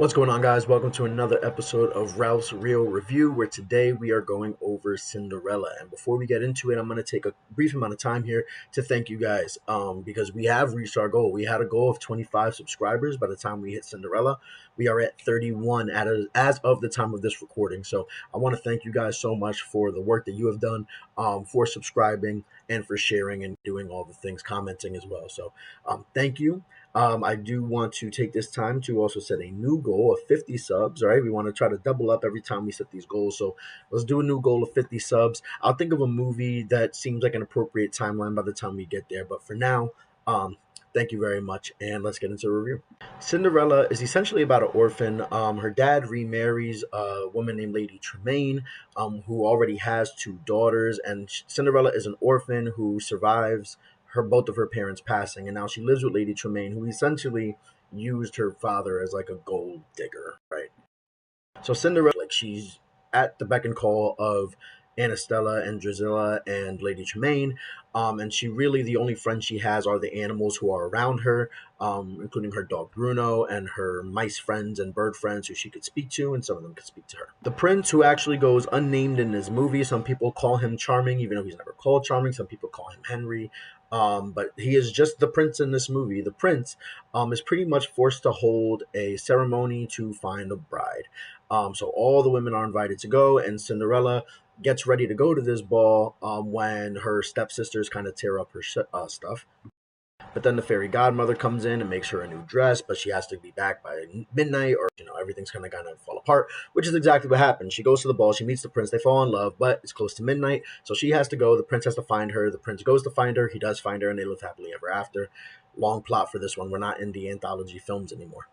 What's going on, guys? Welcome to another episode of Ralph's Real Review, where today we are going over Cinderella. And before we get into it, I'm going to take a brief amount of time here to thank you guys because we have reached our goal. We had a goal of 25 subscribers by the time we hit Cinderella. We are at 31 as of the time of this recording. So I want to thank you guys so much for the work that you have done, for subscribing and for sharing and doing all the things, commenting as well. So thank you. I do want to take this time to also set a new goal of 50 subs, right? We want to try to double up every time we set these goals. So let's do a new goal of 50 subs. I'll think of a movie that seems like an appropriate timeline by the time we get there. But for now, thank you very much. And let's get into the review. Cinderella is essentially about an orphan. Her dad remarries a woman named Lady Tremaine, who already has two daughters. And Cinderella is an orphan who survives both of her parents passing, and now she lives with Lady Tremaine, who essentially used her father as like a gold digger, right? So Cinderella, like, she's at the beck and call of Anastella and Drusilla and Lady Tremaine, and she really, the only friends she has are the animals who are around her, including her dog Bruno and her mice friends and bird friends who she could speak to, and some of them could speak to her. The prince, who actually goes unnamed in this movie, some people call him Charming, even though he's never called Charming. Some people call him Henry, but he is just the prince in this movie. The prince is pretty much forced to hold a ceremony to find a bride. So all the women are invited to go, and Cinderella gets ready to go to this ball when her stepsisters kind of tear up her stuff. But then the fairy godmother comes in and makes her a new dress, but she has to be back by midnight, or everything's gonna fall apart, which is exactly what happens. She goes to the ball, she meets the prince, they fall in love, but it's close to midnight, so she has to go. The prince has to find her. The prince goes to find her. He does find her, and they live happily ever after. Long plot for this one. We're not in the anthology films anymore.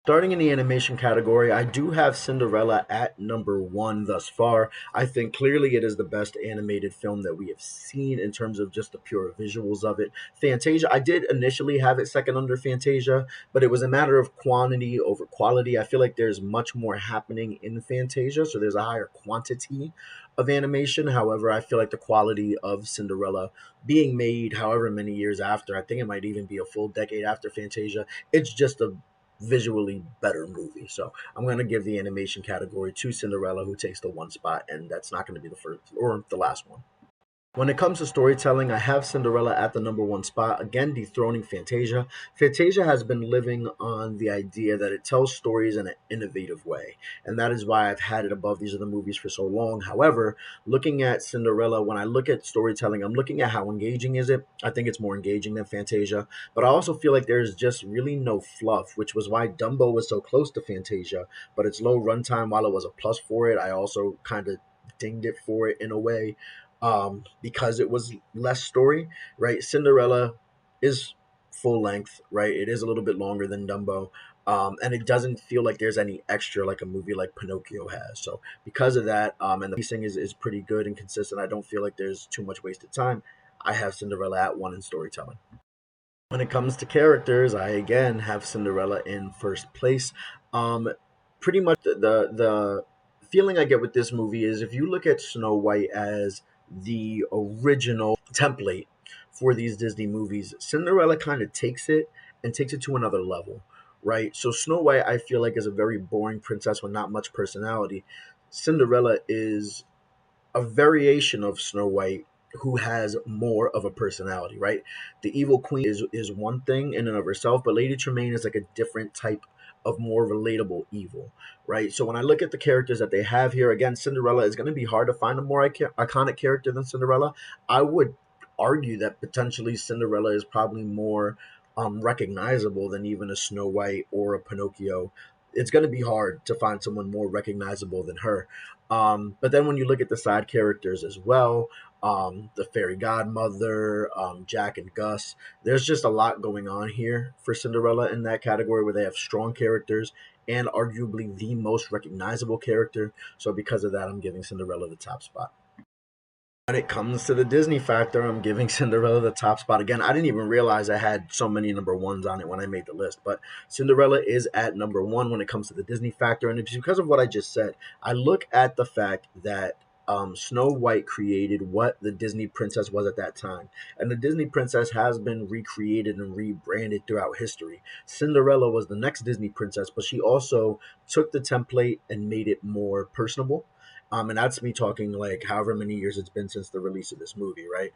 Starting in the animation category, I do have Cinderella at number one thus far. I think clearly it is the best animated film that we have seen in terms of just the pure visuals of it. Fantasia, I did initially have it second under Fantasia, but it was a matter of quantity over quality. I feel like there's much more happening in Fantasia, so there's a higher quantity of animation. However, I feel like the quality of Cinderella being made however many years after, I think it might even be a full decade after Fantasia, it's just a visually better movie. So I'm going to give the animation category to Cinderella, who takes the one spot, and that's not going to be the first or the last one. When it comes to storytelling, I have Cinderella at the number one spot, again dethroning Fantasia. Fantasia has been living on the idea that it tells stories in an innovative way, and that is why I've had it above these other movies for so long. However, looking at Cinderella, when I look at storytelling, I'm looking at how engaging is it. I think it's more engaging than Fantasia, but I also feel like there's just really no fluff, which was why Dumbo was so close to Fantasia, but its low runtime, while it was a plus for it, I also kind of dinged it for it in a way, because it was less story, right? Cinderella is full length, right? It is a little bit longer than Dumbo, and it doesn't feel like there's any extra like a movie like Pinocchio has. So because of that, and the pacing is pretty good and consistent, I don't feel like there's too much wasted time. I have Cinderella at one in storytelling. When it comes to characters, I again have Cinderella in first place. Um, Pretty much the feeling I get with this movie is, if you look at Snow White as the original template for these Disney movies, Cinderella kind of takes it and takes it to another level, right? So Snow White, I feel like, is a very boring princess with not much personality. Cinderella is a variation of Snow White who has more of a personality, right? The evil queen is one thing in and of herself, but Lady Tremaine is like a different type of more relatable evil, right? So when I look at the characters that they have here, again, Cinderella is going to be hard to find a more iconic character than Cinderella. I would argue that potentially Cinderella is probably more recognizable than even a Snow White or a Pinocchio. It's going to be hard to find someone more recognizable than her. But then when you look at the side characters as well, the fairy godmother, Jack and Gus, there's just a lot going on here for Cinderella in that category, where they have strong characters and arguably the most recognizable character. So because of that, I'm giving Cinderella the top spot. When it comes to the Disney factor, I'm giving Cinderella the top spot. Again, I didn't even realize I had so many number ones on it when I made the list, but Cinderella is at number one when it comes to the Disney factor, and it's because of what I just said. I look at the fact that Snow White created what the Disney princess was at that time. And the Disney princess has been recreated and rebranded throughout history. Cinderella was the next Disney princess, but she also took the template and made it more personable. And that's me talking like however many years it's been since the release of this movie, right?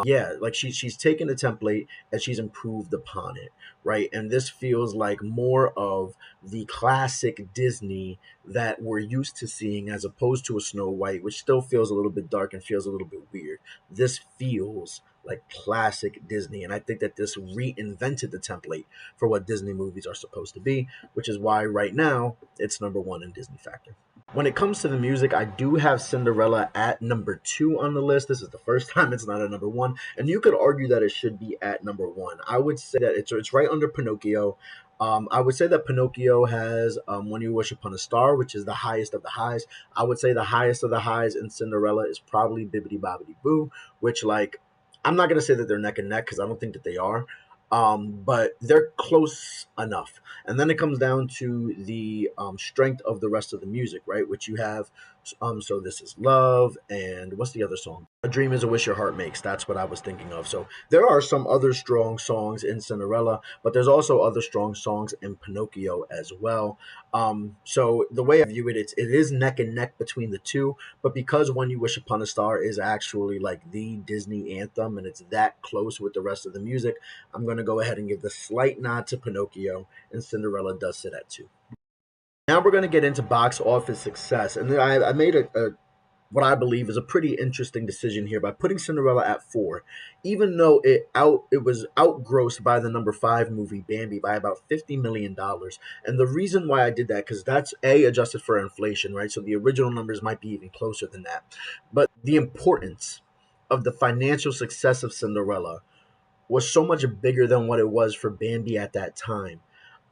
Yeah, like she's taken the template and she's improved upon it, right? And this feels like more of the classic Disney that we're used to seeing as opposed to a Snow White, which still feels a little bit dark and feels a little bit weird. This feels like classic Disney, and I think that this reinvented the template for what Disney movies are supposed to be, which is why right now it's number one in Disney Factor. When it comes to the music, I do have Cinderella at number two on the list. This is the first time it's not at number one, and you could argue that it should be at number one. I would say that it's right under Pinocchio. I would say that Pinocchio has When You Wish Upon a Star, which is the highest of the highs. I would say the highest of the highs in Cinderella is probably Bibbidi Bobbidi Boo, which, like, I'm not going to say that they're neck and neck because I don't think that they are. But they're close enough. And then it comes down to the strength of the rest of the music, right? Which you have, So This Is Love, and what's the other song? A Dream Is a Wish Your Heart Makes. That's what I was thinking of. So there are some other strong songs in Cinderella, but there's also other strong songs in Pinocchio as well. So the way I view it, it is neck and neck between the two, but because When You Wish Upon a Star is actually like the Disney anthem and it's that close with the rest of the music, I'm going to go ahead and give the slight nod to Pinocchio, and Cinderella does sit at two. Now we're going to get into box office success, and I made a what I believe is a pretty interesting decision here by putting Cinderella at four, even though it was outgrossed by the number five movie Bambi by about $50 million. And the reason why I did that, because that's adjusted for inflation, right? So the original numbers might be even closer than that. But the importance of the financial success of Cinderella was so much bigger than what it was for Bambi at that time.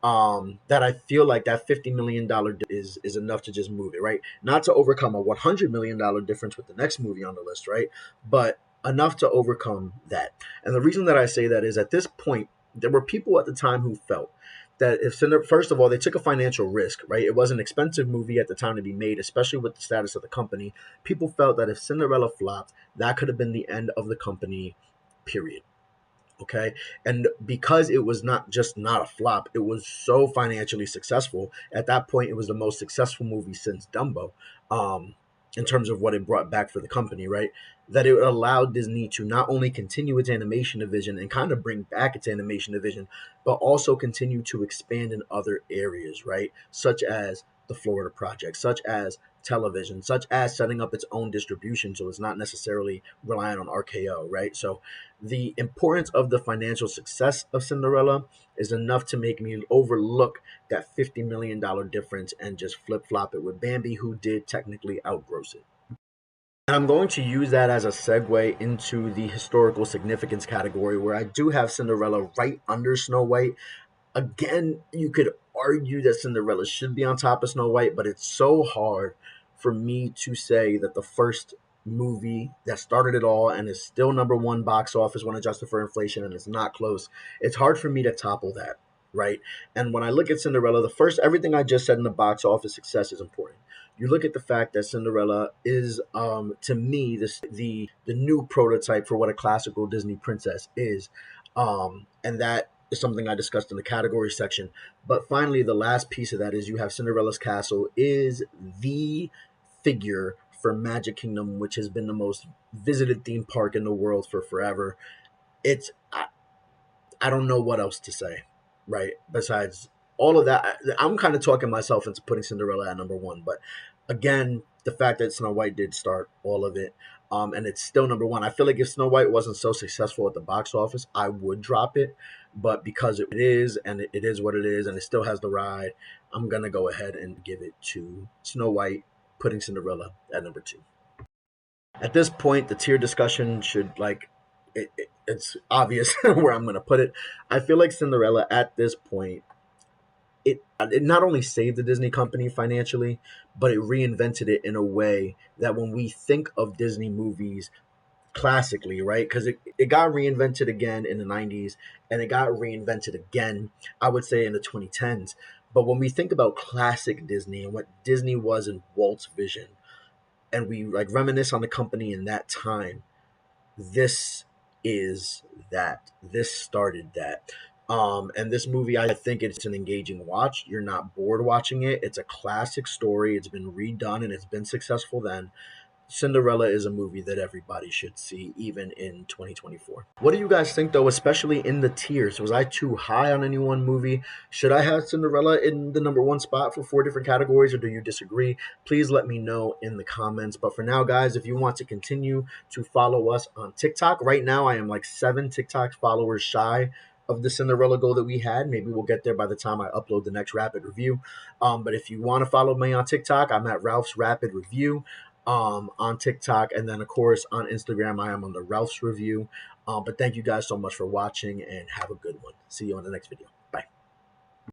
That I feel like that $50 million is enough to just move it, right? Not to overcome a $100 million difference with the next movie on the list, right? But enough to overcome that. And the reason that I say that is at this point, there were people at the time who felt that if Cinderella, first of all, they took a financial risk, right? It was an expensive movie at the time to be made, especially with the status of the company. People felt that if Cinderella flopped, that could have been the end of the company, period. Okay. And because it was not just not a flop, it was so financially successful. At that point, it was the most successful movie since Dumbo, um, in terms of what it brought back for the company, right? That it allowed Disney to not only continue its animation division and kind of bring back its animation division, but also continue to expand in other areas, right? Such as the Florida Project, such as television, such as setting up its own distribution. So it's not necessarily relying on RKO, right? So the importance of the financial success of Cinderella is enough to make me overlook that $50 million difference and just flip flop it with Bambi, who did technically outgross it. And I'm going to use that as a segue into the historical significance category, where I do have Cinderella right under Snow White. Again, you could argue that Cinderella should be on top of Snow White, but it's so hard for me to say that the first movie that started it all and is still number one box office when adjusted for inflation and it's not close. It's hard for me to topple that, right? And when I look at Cinderella, the first everything I just said in the box office success is important. You look at the fact that Cinderella is, to me, the new prototype for what a classical Disney princess is, and that is something I discussed in the category section. But finally, the last piece of that is you have Cinderella's Castle is the figure for Magic Kingdom, which has been the most visited theme park in the world for forever. It's I don't know what else to say, right? Besides all of that, I'm kind of talking myself into putting Cinderella at number one. But again, the fact that Snow White did start all of it, and it's still number one. I feel like if Snow White wasn't so successful at the box office, I would drop it. But because it is, and it is what it is, and it still has the ride, I'm gonna go ahead and give it to Snow White, putting Cinderella at number two. At this point, the tier discussion should it's obvious where I'm going to put it. I feel like Cinderella at this point, it not only saved the Disney company financially, but it reinvented it in a way that when we think of Disney movies classically, right? Because it got reinvented again in the 90s and it got reinvented again, I would say, in the 2010s. But when we think about classic Disney and what Disney was in Walt's vision, and we like reminisce on the company in that time, this is that. This started that. And this movie, I think it's an engaging watch. You're not bored watching it. It's a classic story. It's been redone and it's been successful then. Cinderella is a movie that everybody should see, even in 2024. What do you guys think, though, especially in the tiers? Was I too high on any one movie? Should I have Cinderella in the number one spot for 4 different categories, or do you disagree? Please let me know in the comments. But for now, guys, if you want to continue to follow us on TikTok, right now I am like 7 TikTok followers shy of the Cinderella goal that we had. Maybe we'll get there by the time I upload the next rapid review. But if you want to follow me on TikTok, I'm at Ralph's Rapid Review on TikTok, and then of course on Instagram I am on the Ralph's Review. But thank you guys so much for watching and have a good one. See you on the next video.